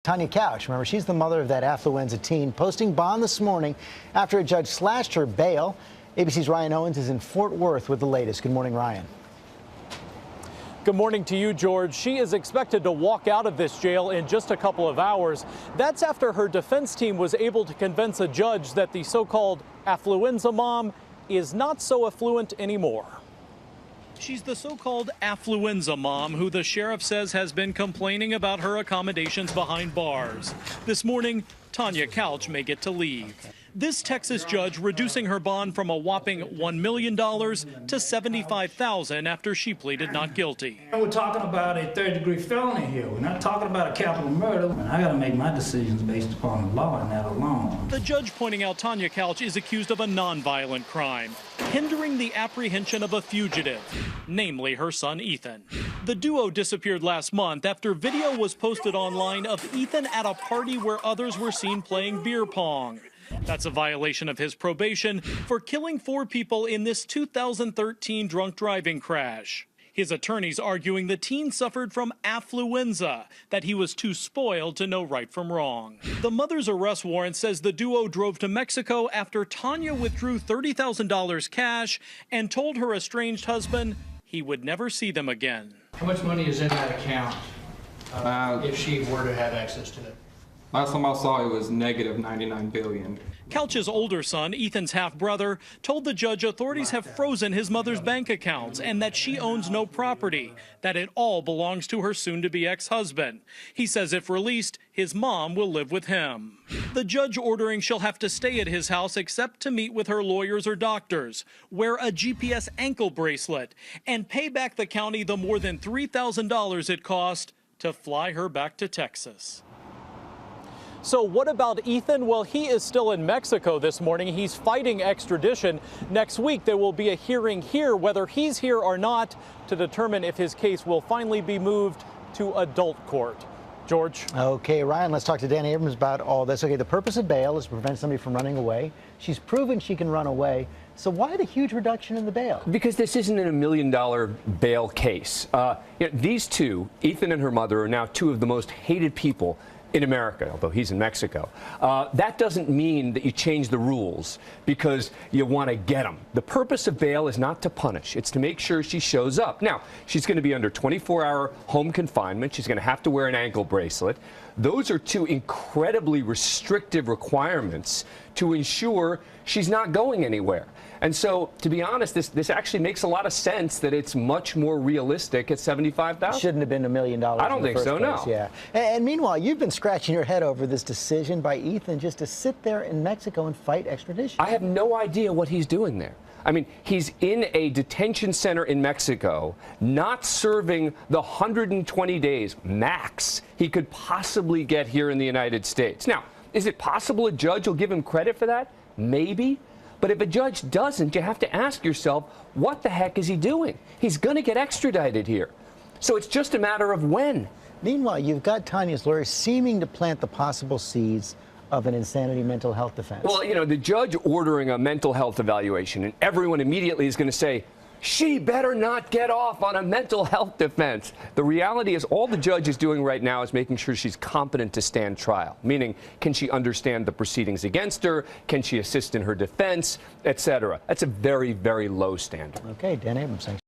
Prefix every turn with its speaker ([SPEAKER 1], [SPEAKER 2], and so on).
[SPEAKER 1] Tonya Couch, remember, she's the mother of that Affluenza teen, posting bond this morning after a judge slashed her bail. ABC's Ryan Owens is in Fort Worth with the latest. Good morning, Ryan.
[SPEAKER 2] Good morning to you, George. She is expected to walk out of this jail in just a couple of hours. That's after her defense team was able to convince a judge that the so-called Affluenza mom is not so affluent anymore. She's the so-called Affluenza mom who the sheriff says has been complaining about her accommodations behind bars. This morning, Tonya Couch may get to leave. This Texas judge reducing her bond from a whopping $1 million to $75,000 after she pleaded not guilty.
[SPEAKER 3] We're talking about a third-degree felony here. We're not talking about a capital murder. And I got to make my decisions based upon the law and that alone.
[SPEAKER 2] The judge pointing out Tonya Couch is accused of a nonviolent crime, hindering the apprehension of a fugitive, namely her son Ethan. The duo disappeared last month after video was posted online of Ethan at a party where others were seen playing beer pong. That's a violation of his probation for killing 4 people in this 2013 drunk driving crash. His attorneys arguing the teen suffered from affluenza, that he was too spoiled to know right from wrong. The mother's arrest warrant says the duo drove to Mexico after Tonya withdrew $30,000 cash and told her estranged husband he would never see them again.
[SPEAKER 4] How much money is in that account if she were to have access to it?
[SPEAKER 5] Last time I saw it was negative $99 billion.
[SPEAKER 2] Couch's older son, Ethan's half-brother, told the judge authorities have frozen his mother's bank accounts and that she owns no property, that it all belongs to her soon-to-be ex-husband. He says if released, his mom will live with him. The judge ordering she'll have to stay at his house except to meet with her lawyers or doctors, wear a GPS ankle bracelet, and pay back the county the more than $3,000 it cost to fly her back to Texas. So what about Ethan? Well, he is still in Mexico this morning. He's fighting extradition. Next week, there will be a hearing here, whether he's here or not, to determine if his case will finally be moved to adult court. George?
[SPEAKER 1] Okay, Ryan, let's talk to Dan Abrams about all this. Okay, the purpose of bail is to prevent somebody from running away. She's proven she can run away. So why the huge reduction in the bail?
[SPEAKER 6] Because this isn't a $1 million bail case. These two, Ethan and her mother, are now 2 of the most hated people in America, although he's in Mexico. That doesn't mean that you change the rules because you want to get them. The purpose of bail is not to punish. It's to make sure she shows up. Now, she's going to be under 24-hour home confinement. She's going to have to wear an ankle bracelet. Those are 2 incredibly restrictive requirements to ensure she's not going anywhere. And so, to be honest, this actually makes a lot of sense that it's much more realistic at $75,000.
[SPEAKER 1] Shouldn't have been $1 million.
[SPEAKER 6] I don't think so, no.
[SPEAKER 1] Yeah. And meanwhile, you've been scratching your head over this decision by Ethan just to sit there in Mexico and fight extradition.
[SPEAKER 6] I have no idea what he's doing there. I mean, he's in a detention center in Mexico, not serving the 120 days max he could possibly get here in the United States. Now, is it possible a judge will give him credit for that? Maybe. But if a judge doesn't, you have to ask yourself, what the heck is he doing? He's going to get extradited here. So it's just a matter of when.
[SPEAKER 1] Meanwhile, you've got Tonya's lawyer seeming to plant the possible seeds of an insanity mental health defense.
[SPEAKER 6] Well, you know, the judge ordering a mental health evaluation, and everyone immediately is going to say, she better not get off on a mental health defense. The reality is all the judge is doing right now is making sure she's competent to stand trial, meaning can she understand the proceedings against her, can she assist in her defense, etc. That's a very, very low standard.
[SPEAKER 1] Okay, Dan Abrams, thanks.